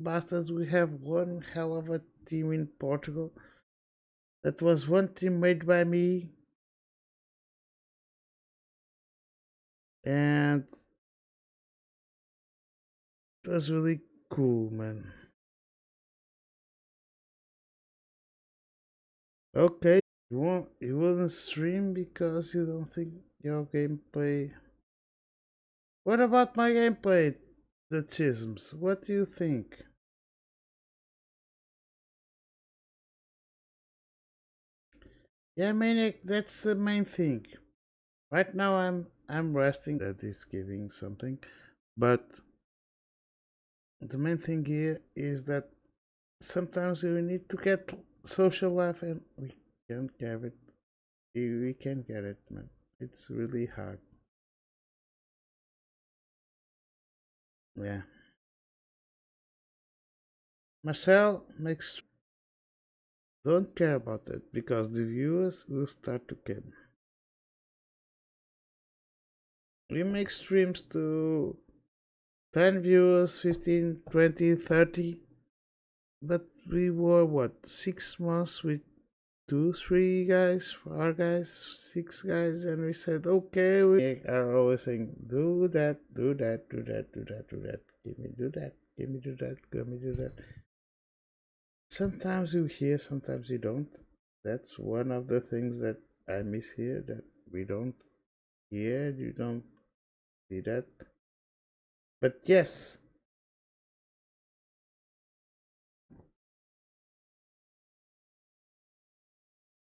bastards, we have one hell of a team in Portugal. That was one team made by me, and it was really cool, man. Okay, you wouldn't stream because you don't think your gameplay. What about my gameplay, the chisms? What do you think? Yeah, Maniac, that's the main thing. Right now I'm resting that is giving something. But the main thing here is that sometimes we need to get social life and we can't get it. We can't get it, man. It's really hard. Yeah. Marcel makes don't care about it because the viewers will start to care. We make streams to 10 viewers, 15, 20, 30. But we were what 6 months with two, three guys, four guys, six guys, and we said, okay, we are always saying, do that, do that, do that, do that, do that, give me do that, give me do that, give me do that. Sometimes you hear, sometimes you don't. That's one of the things that I miss here, that we don't hear, you don't see that. But yes,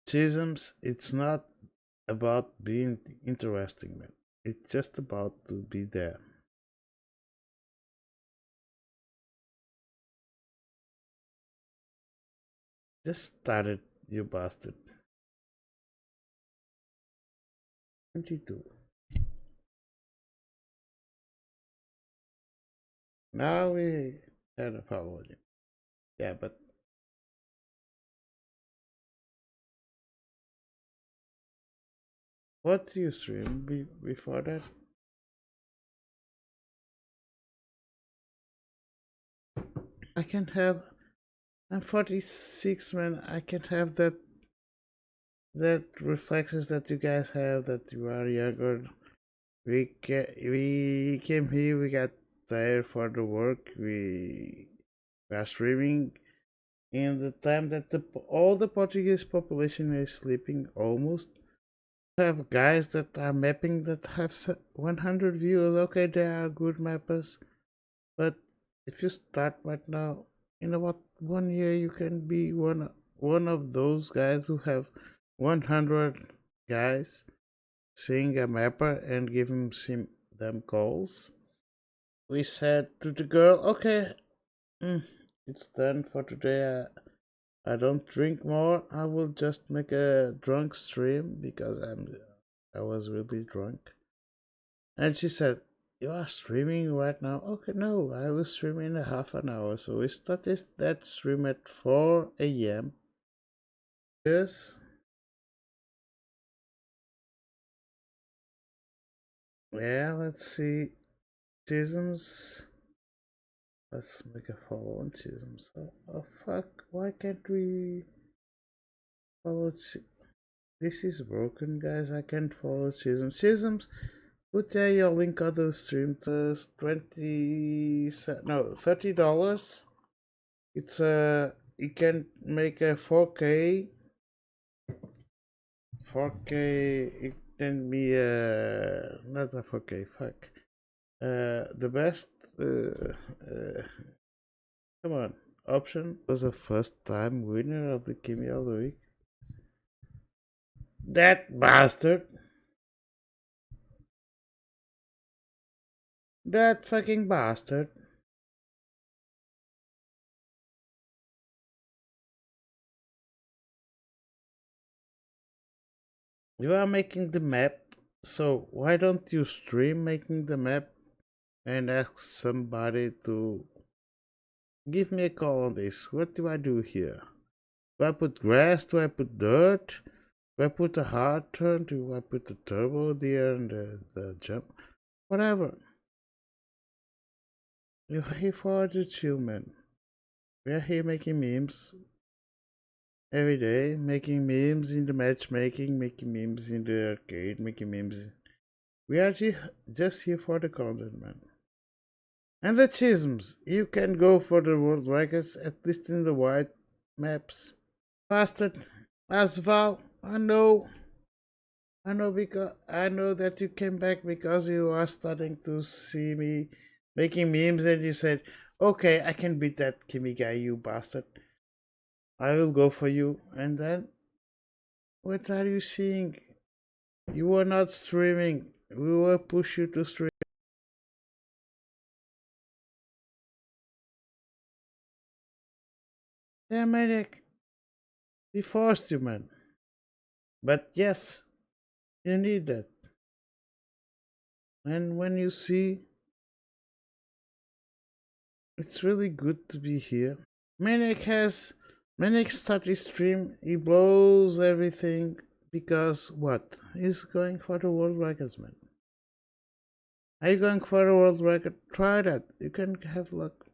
Chisholms, it's not about being interesting, man. It's just about to be there. Just started, you bastard. 22. Now we had a following. Yeah, but what do you stream before that? I can have. I'm 46, man. I can have that reflexes that you guys have that you are younger. We came here. We got tired for the work. We are streaming in the time that all the Portuguese population is sleeping almost. Have guys that are mapping that have 100 viewers. Okay, they are good mappers, but if you start right now, in about 1 year, you can be one of those guys who have 100 guys seeing a mapper and giving them calls. We said to the girl, okay, it's done for today. I don't drink more. I will just make a drunk stream because I was really drunk. And she said, you are streaming right now? Okay, no, I will stream in a half an hour. So we started that stream at 4 a.m. Yes. Yeah, let's see. Chisms. Let's make a follow on Chisms. Oh fuck, why can't we follow this is broken, guys. I can't follow Chisms. Chisms, put there your link on the stream to 20 no $30. It's a you can make a 4K. 4K. It can be not a 4K. Fuck. The best. Come on. Option was a first time winner of the Kimmy of the Week. That bastard. That fucking bastard. You are making the map, so why don't you stream making the map and ask somebody to give me a call on this? What do I do here? Do I put grass? Do I put dirt? Do I put a hard turn? Do I put the turbo there and the jump? Whatever. You're here for the chill, man. We are here making memes every day, making memes in the matchmaking, making memes in the arcade, making memes. We are just here for the content, man. And the chisms, you can go for the world records, at least in the white maps. Bastard, Asval, I know because I know that you came back because you are starting to see me making memes and you said, okay, I can beat that Kimmy guy, you bastard. I will go for you. And then, what are you seeing? You were not streaming. We will push you to stream. Yeah, maniac. We forced you, man. But yes, you need that. And when you see, it's really good to be here. Maniac started stream. He blows everything because what? He's going for the world records, man. Are you going for a world record? Try that. You can have luck.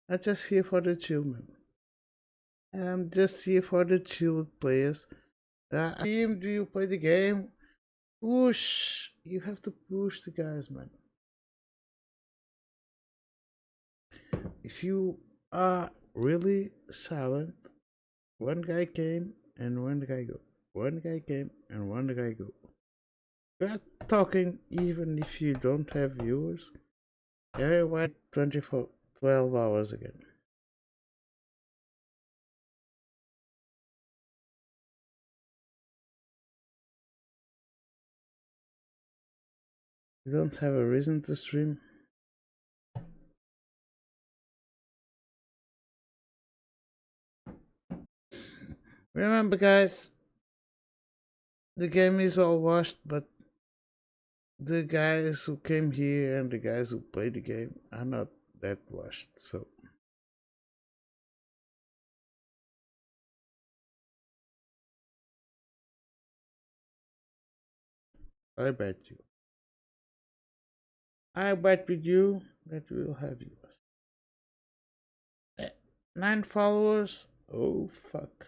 I'm just here for the chill, man. I'm just here for the chill players. Team, do you play the game? Push! You have to push the guys, man. If you are really silent, one guy came and one guy go. One guy came and one guy go. You are talking even if you don't have viewers. Everyone 24, 12 hours again. You don't have a reason to stream. Remember, guys, the game is all washed, but the guys who came here and the guys who play the game are not that washed. So I bet you. I bet with you that we'll have you. 9 followers? Oh fuck.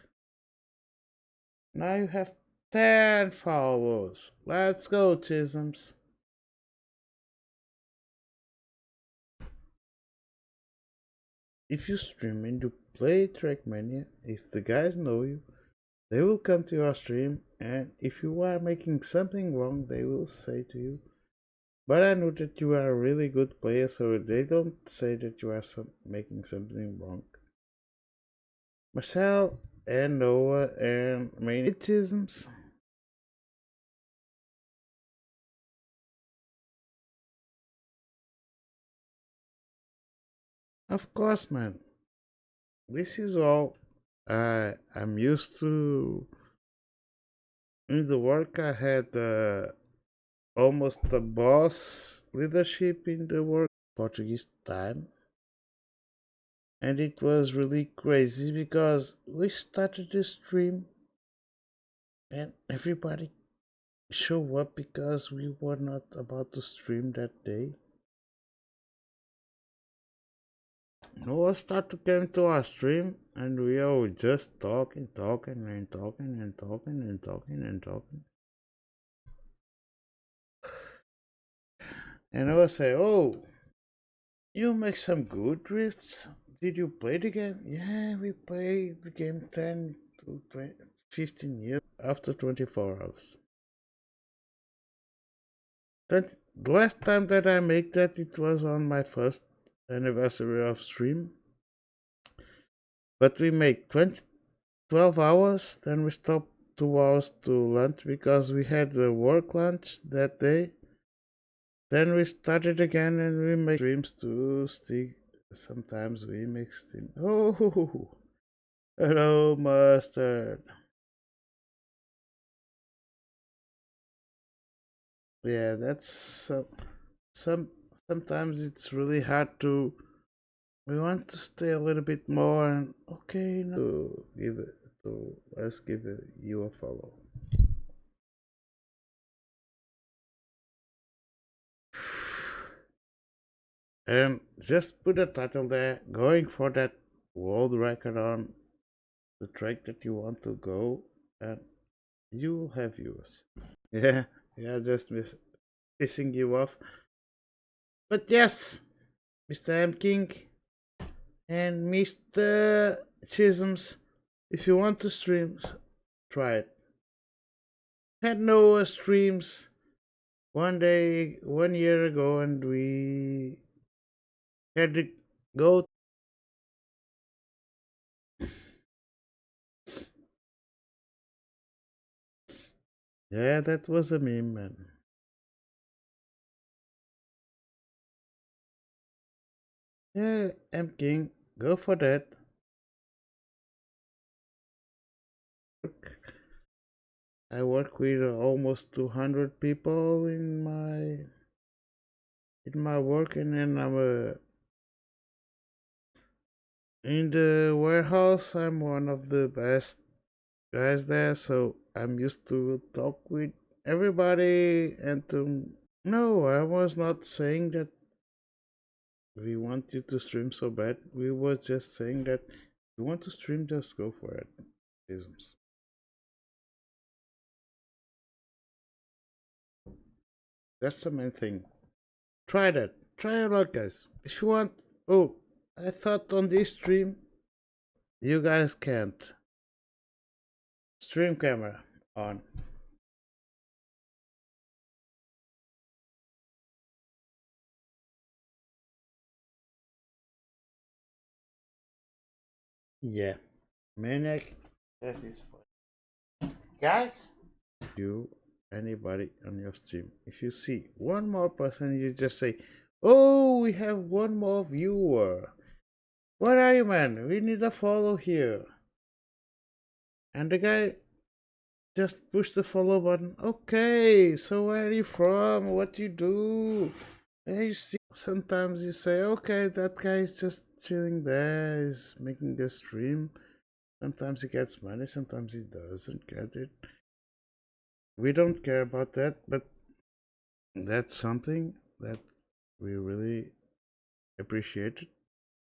Now you have 10 followers. Let's go, Chisms. If you stream into Play Trackmania, if the guys know you, they will come to your stream, and if you are making something wrong, they will say to you. But I know that you are a really good player, so they don't say that you are making something wrong. Marcel and Noah and Manichisms. Of course, man. This is all I'm used to. In the work, I had almost the boss leadership in the work Portuguese time, and it was really crazy because we started the stream and everybody show up because we were not about to stream that day. Noah started to come to our stream and we are just talking, talking and talking and talking and talking and talking. And Noah say, "Oh, you make some good drifts. Did you play the game?" "Yeah, we played the game 10 to 20, 15 years after 24 hours. 20, the last time that I made that, it was on my first anniversary of stream. But we made 12 hours, then we stopped 2 hours to lunch because we had the work lunch that day. Then we started again and we make streams to stick. Sometimes we make stream. Oh, hello, mustard. Yeah, that's some. Sometimes it's really hard to. We want to stay a little bit more and okay, no, to give it. So let's give it, you a follow. And just put a title there, going for that world record on the track that you want to go, and you will have viewers. Yeah, yeah, just pissing you off. But yes, Mr. M King and Mr. Chisholms, if you want to stream, try it. Had no streams one day, 1 year ago, and we had to go. Yeah, that was a meme, man. Yeah, M King, go for that. I work with almost 200 people in my work, and then I'm in the warehouse. I'm one of the best guys there, so I'm used to talk with everybody and to. No, I was not saying that we want you to stream so bad. We were just saying that if you want to stream, just go for it. Isms. That's the main thing. Try that. Try a lot, guys. If you want. Oh, I thought on this stream you guys can't. Stream camera on. Yeah. Maniac. That is fun. Guys? You, anybody on your stream, if you see one more person, you just say, oh, we have one more viewer. Where are you, man? We need a follow here. And the guy just push the follow button. Okay, so where are you from? What you do? And you see, sometimes you say, okay, that guy is just chilling there, is making the stream. Sometimes he gets money, sometimes he doesn't get it. We don't care about that, but that's something that we really appreciate.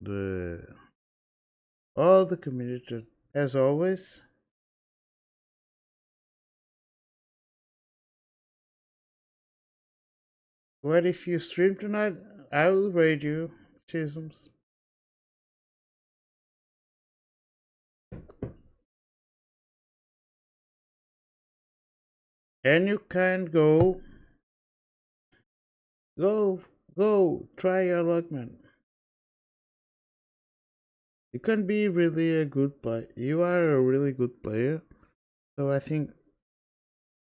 The all the community, as always. What if you stream tonight? I will raid you, Chisholms. And you can go, go, try your luck, man. You can be really a good player. You are a really good player. So I think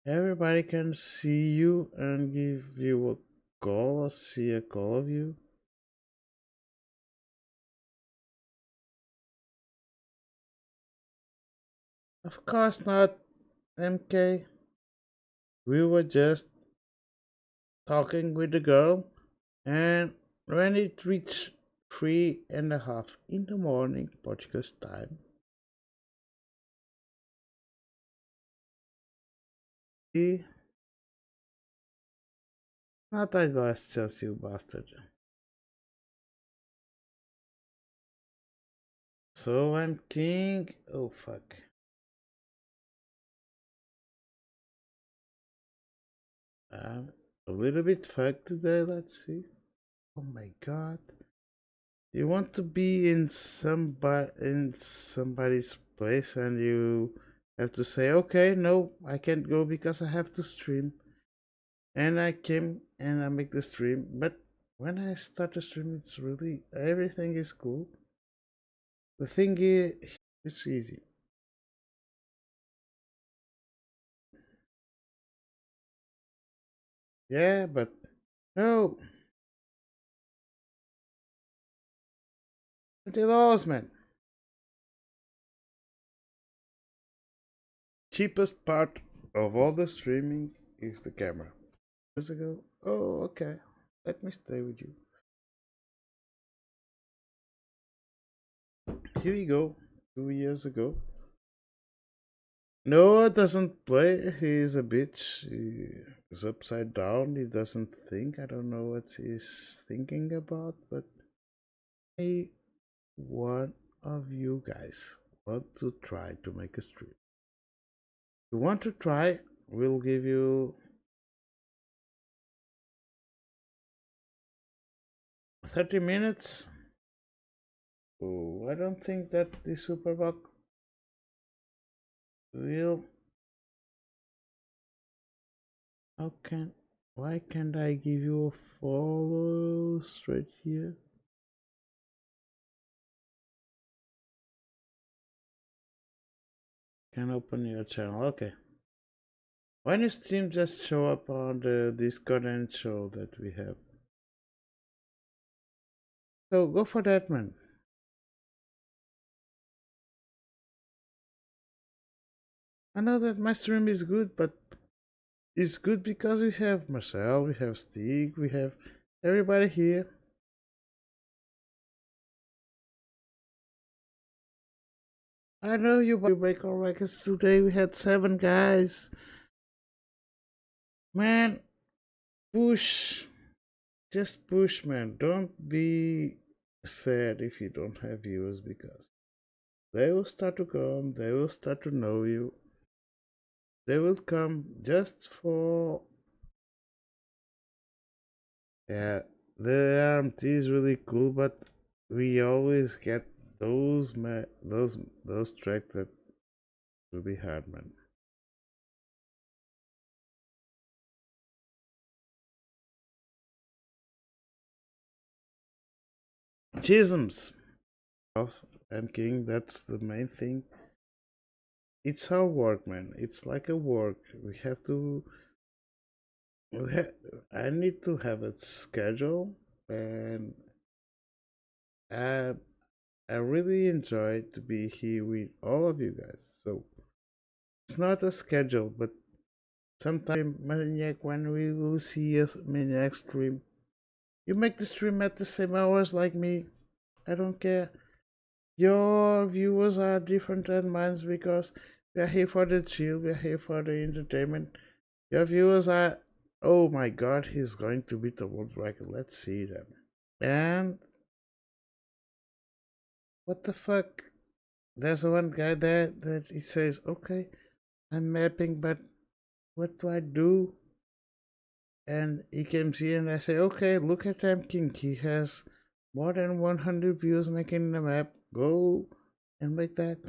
everybody can see you and give you a call or see a call of you. Of course not, MK. We were just talking with the girl, and when it reached 3:30 in the morning, Portugal's time, he not I lost just you bastard. So I'm king. Oh fuck. I'm a little bit fucked today. Let's see. Oh my god. You want to be in somebody's place and you have to say, okay, no, I can't go because I have to stream. And I came and I make the stream, but when I start the stream, it's really everything is cool. The thing is, it's easy. Yeah, but no, $20, man. Cheapest part of all the streaming is the camera. Years ago, oh okay, let me stay with you. Here we go. 2 years ago. Noah doesn't play. He's a bitch. He is upside down. He doesn't think. I don't know what he's thinking about, but he one of you you guys want to try to make a stream. If you want to try, we'll give you 30 minutes. Oh, I don't think that the Superbug will. Why can't I give you a follow straight here? Can open your channel. Okay. When your stream just show up on the Discord and show that we have. So go for that, man. I know that my stream is good, but it's good because we have Marcel, we have Stig, we have everybody here. I know you break all records today. We had 7 guys. Man, push. Just push, man. Don't be sad if you don't have viewers because they will start to come, they will start to know you. They will come just for. Yeah, the RMT is really cool, but we always get those tracks that will be hard, man. Chisms. I'm king. That's the main thing. It's our work, man. It's like a work. We have to. I need to have a schedule, and I I really enjoy to be here with all of you guys. So it's not a schedule, but sometime Maniac when we will see a Maniac stream. You make the stream at the same hours like me. I don't care. Your viewers are different than mine because we are here for the chill, we are here for the entertainment. Your viewers are, oh my god, he's going to beat the world record. Let's see them. And what the fuck? There's one guy there that he says, okay, I'm mapping, but what do I do? And he comes here and I say, okay, look at him, King. He has more than 100 views making the map. Go and make that.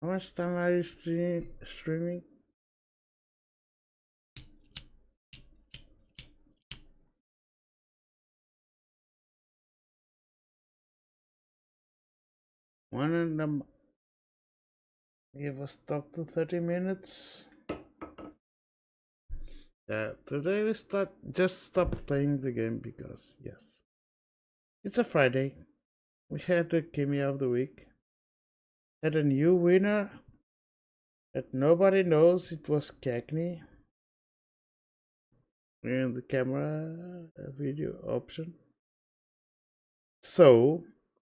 How much time are you streaming? One and give us talk to 30 minutes. Yeah, today we just stop playing the game because yes, it's a Friday. We had the Kimmy of the week. Had a new winner that nobody knows. It was Cagney in the camera video option. So,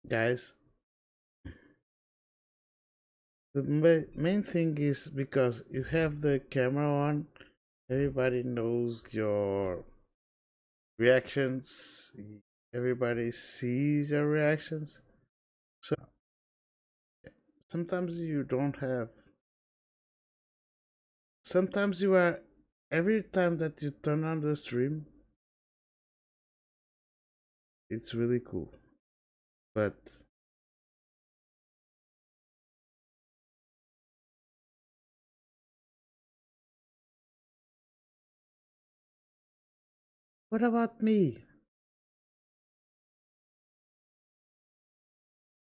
guys, the main thing is because you have the camera on, everybody knows your reactions, everybody sees your reactions. So, sometimes you don't have. Sometimes you are. Every time that you turn on the stream, it's really cool. But what about me?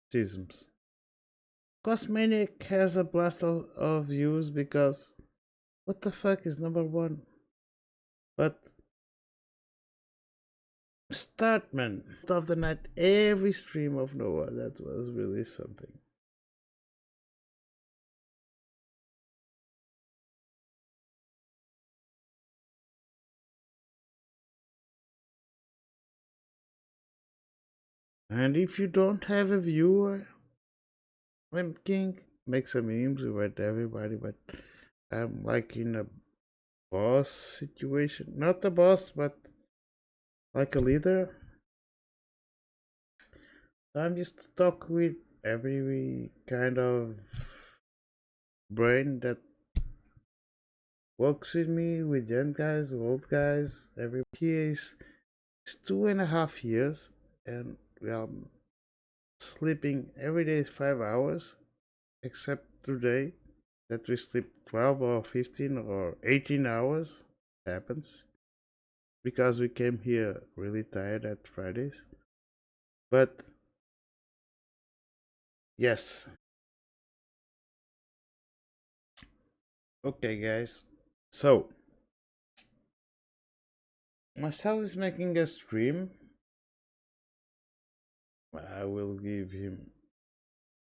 Schisms. Cosmaniac has a blast of views because what the fuck is number one? But Startman of the night, every stream of Noah, that was really something. And if you don't have a viewer, when King makes some memes with everybody, but I'm like in a boss situation. Not a boss, but like a leader. So I'm used to talk with every kind of brain that works with me, with young guys, old guys. Every here is 2.5 years, and we are sleeping every day 5 hours, except today that we sleep 12 or 15 or 18 hours. Happens because we came here really tired at Fridays. But yes, okay, guys. So Marcel is making a stream. I will give him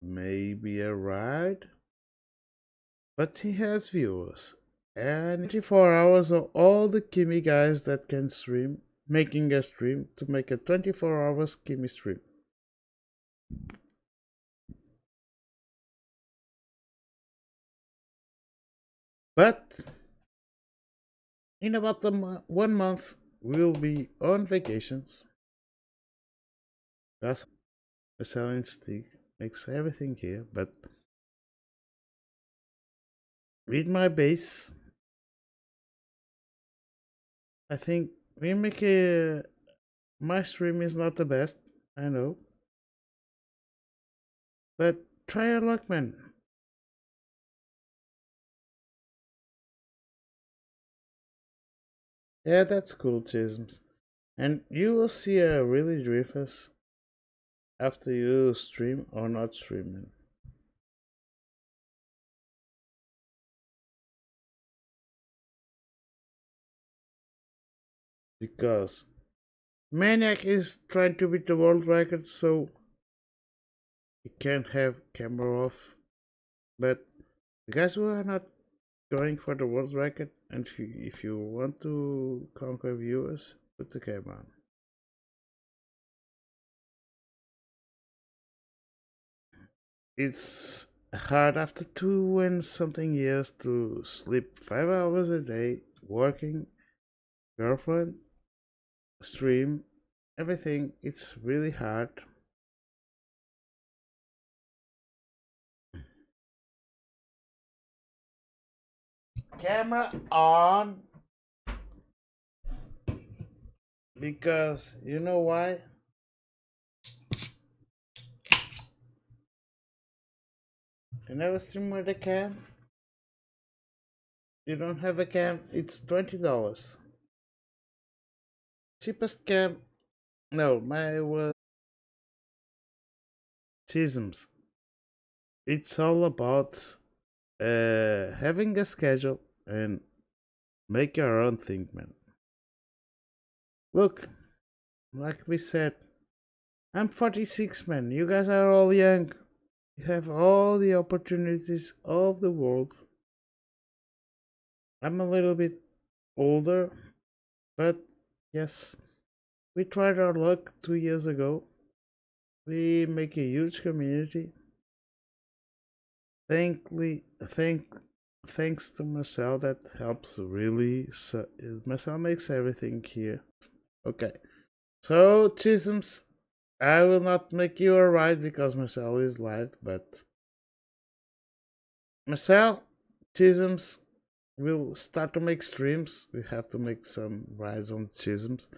maybe a ride, but he has viewers. And 24 hours of all the Kimi guys that can stream, making a stream to make a 24 hours Kimi stream. But in about 1 month, we'll be on vacations. That's the selling stick makes everything here, but with my base, I think we make a. My stream is not the best, I know, but try your luck, man. Yeah, that's cool, Chisms. And you will see a really Dreyfus after you stream or not streaming. Because Maniac is trying to beat the world record, so he can't have camera off. But the guys who are not going for the world record, and if you want to conquer viewers, put the camera on. It's hard after 2 and something years to sleep 5 hours a day, working, girlfriend, stream, everything. It's really hard. Camera on, because you know why? You never stream with a cam. You don't have a cam. It's $20. Cheapest cam. No, my was Chisms. It's all about having a schedule and make your own thing, man. Look, like we said, I'm 46, man. You guys are all young. You have all the opportunities of the world. I'm a little bit older, but yes, we tried our luck 2 years ago. We make a huge community. Thankly, thanks to Marcel, that helps really. So, Marcel makes everything here. Okay, so Chisms, I will not make you a ride because Marcel is live, but Marcel, Chisms will start to make streams. We have to make some rides on Chisms.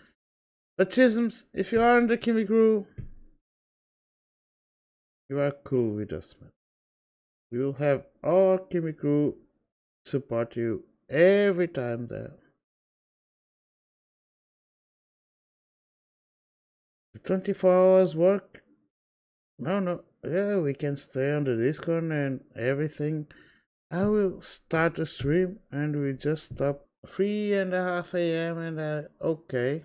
But Chisms, if you are in the Kimi crew, you are cool with us, man. We will have our Kimi crew support you every time there. The 24 hours work? No, no. Yeah, we can stay on the Discord and everything. I will start a stream and we just stop 3:30 a.m. and okay.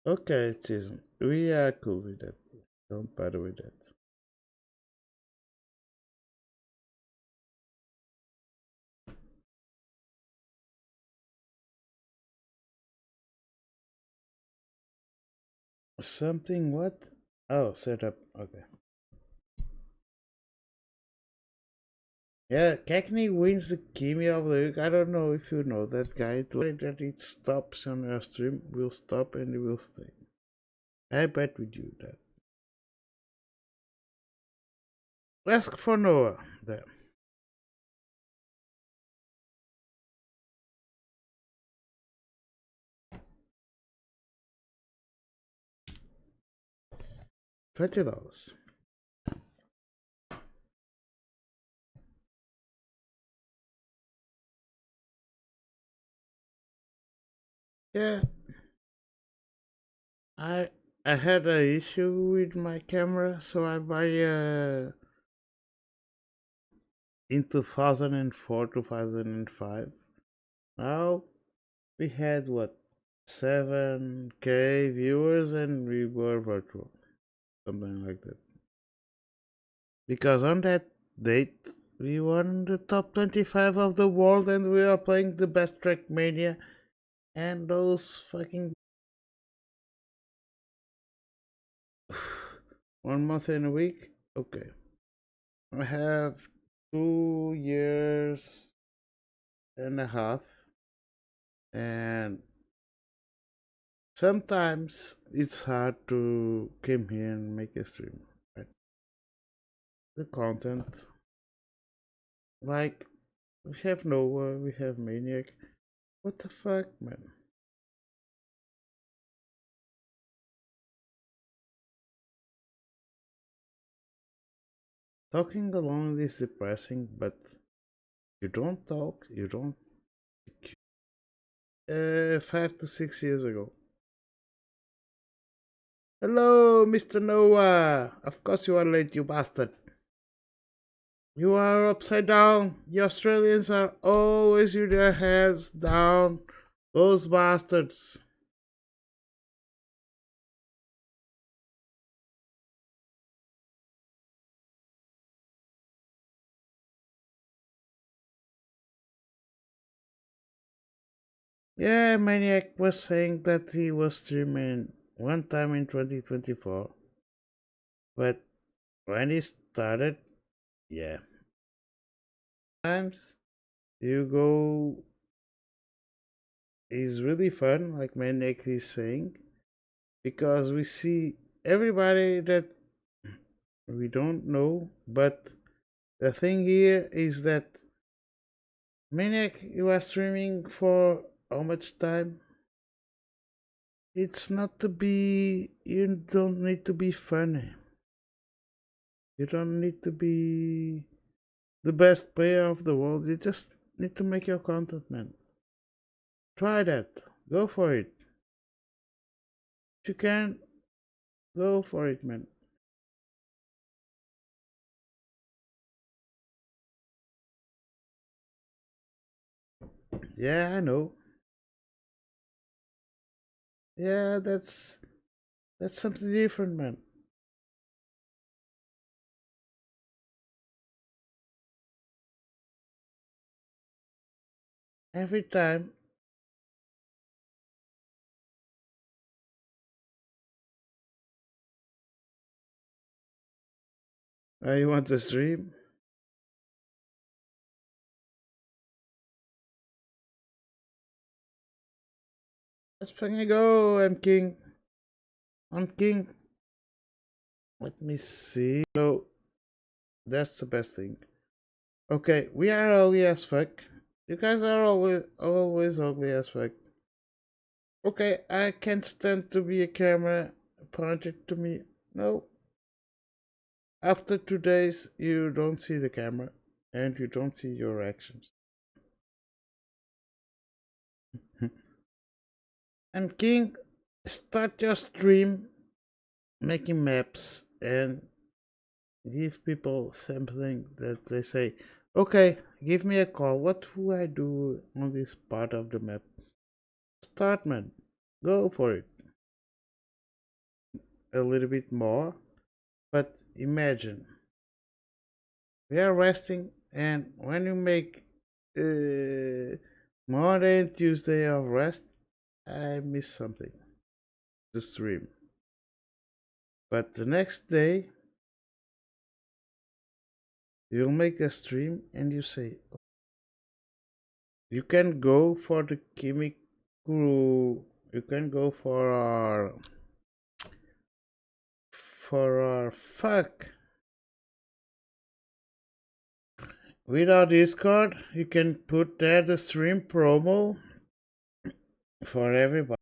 Okay, Jason. We are cool with that. Don't bother with that. Something what? Oh, setup. Okay. Yeah, Cagney wins the Kimi of the week. I don't know if you know that guy. That it stops on your stream, will stop and it will stay. I bet we do that. Ask for Noah. There. $20. Yeah, I I had an issue with my camera, so I buy in 2004, 2005. Now we had what 7K viewers and we were virtual, something like that. Because on that date we won the top 25 of the world and we are playing the best track mania and those fucking 1 month and a week. Okay, I have 2 years and a half, and sometimes it's hard to come here and make a stream. Right? The content, like we have Nova, we have Maniac. What the fuck, man? Talking alone is depressing, but you don't talk, you don't. 5 to 6 years ago. Hello, Mr. Noah. Of course you are late, you bastard. You are upside down. The Australians are always with their heads down. Those bastards. Yeah, Maniac was saying that he was streaming one time in 2024. But when he started, yeah. Times you go is really fun, like Maniac is saying, because we see everybody that we don't know. But the thing here is that Maniac, you are streaming for how much time? It's not to be. You don't need to be funny. You don't need to be the best player of the world. You just need to make your content, man. Try that. Go for it. If you can, go for it, man. Yeah, I know. Yeah, that's something different, man. Every time I want to stream, let's fucking go. I'm king. I'm king. Let me see. So that's the best thing. Okay, we are ugly as fuck. You guys are always ugly as fuck. Okay, I can't stand to be a camera pointed to me. No. After 2 days, you don't see the camera and you don't see your actions. And King, start your stream making maps and give people something that they say, okay, give me a call. What do I do on this part of the map? Start, man. Go for it. A little bit more. But imagine we are resting, and when you make Monday and Tuesday of rest, I miss something. The stream. But the next day, you'll make a stream and you say, you can go for the Kimikuru, you can go for our fuck. With our Discord, you can put there the stream promo for everybody.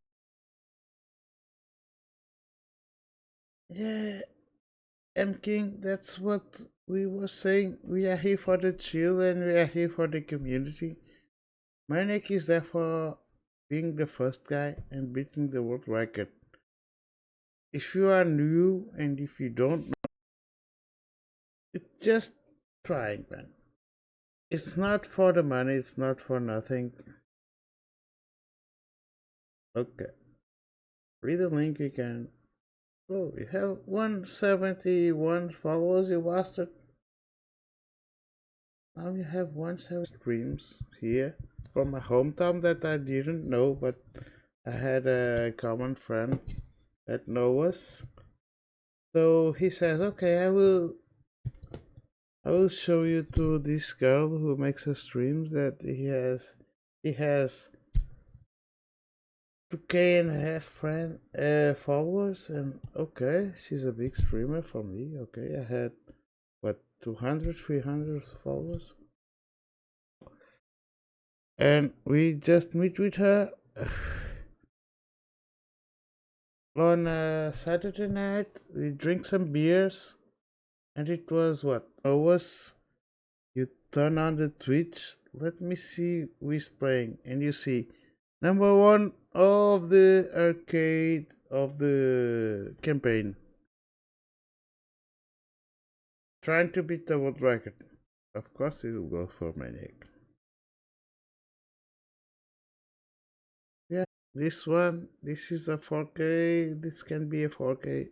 Yeah, and King, that's what we were saying. We are here for the chill and we are here for the community. Maniac is there for being the first guy and beating the world record. If you are new and if you don't know, it's just trying, man. It's not for the money, it's not for nothing. Okay. Read the link you can. Oh, you have 171 followers, you bastard. Now you have 170 streams here from my hometown that I didn't know, but I had a common friend that knows us. So he says, okay, I will show you to this girl who makes a streams that he has 2K and a half followers, and okay, she's a big streamer for me. Okay, I had what 200 300 followers, and we just meet with her on a Saturday night. We drink some beers, and it was what hours. You turn on the Twitch. Let me see who is playing, and you see number one of the arcade of the campaign, trying to beat the world record. Of course, it will go for Maniac. Yeah, this one, this is a 4K. This can be a 4K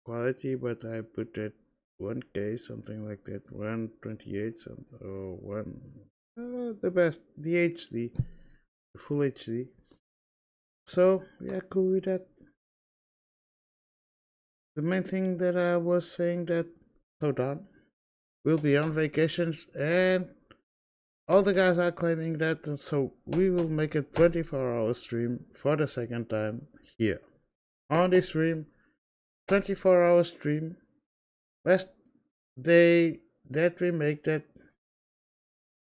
quality, but I put it 1K, something like that, 128, or one. The best, the HD, the full HD. So yeah, cool with that. The main thing that I was saying that so done. We'll be on vacations and all the guys are claiming that, and so we will make a 24-hour stream for the second time here. On this stream, 24-hour stream. Last day that we make that.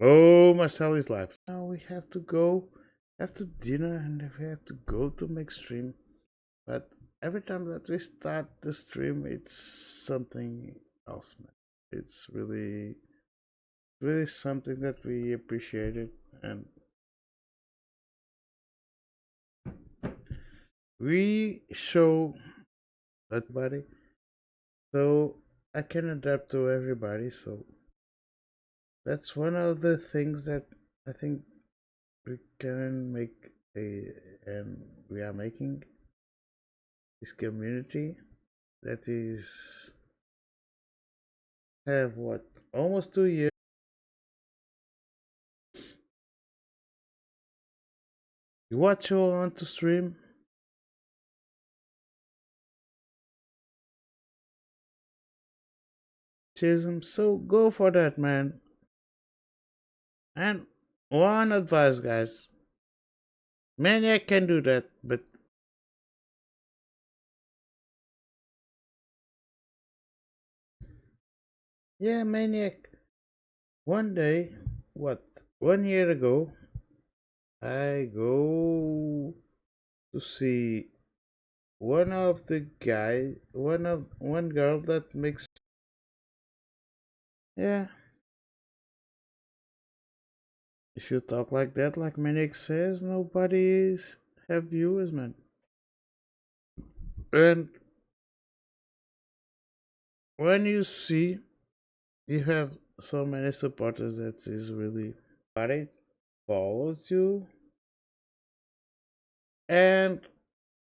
Oh, Marcel is live. Now we have to go after dinner and we have to go to make stream. But every time that we start the stream, it's something else, man. It's really something that we appreciated, and we show everybody, so I can adapt to everybody. So that's one of the things that I think we can make and we are making this community that is have what almost 2 years. You watch you want to stream. Chisholm, so go for that, man. And one advice, guys. Maniac can do that, but yeah, Maniac. One day, what? 1 year ago, I go to see one girl that makes. Yeah, if you talk like that, like Maniac says, nobody is have viewers, man. And when you see you have so many supporters, that is really nobody follows you, and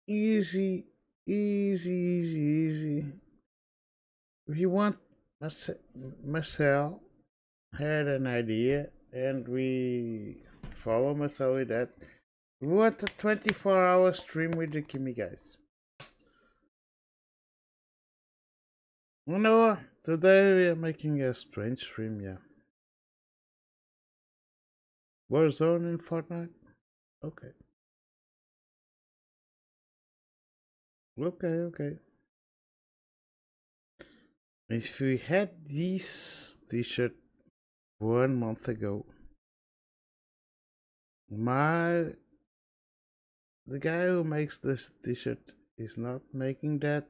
easy, easy. If you want, Marcel had an idea, and we follow Marcel with that. We want a 24-hour stream with the Kimi guys. No, today we are making a strange stream, yeah. Warzone in Fortnite? Okay. Okay. If we had this t-shirt 1 month ago, the guy who makes this t-shirt is not making that.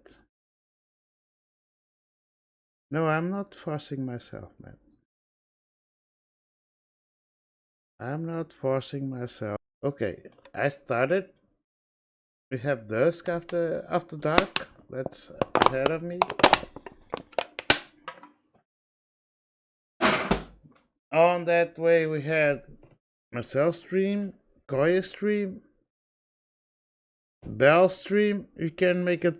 No, I'm not forcing myself, man. I'm not forcing myself. Okay, I started. We have dusk after dark. That's ahead of me. On that way, we had Marcel stream, Koya stream, Bell stream. You can make a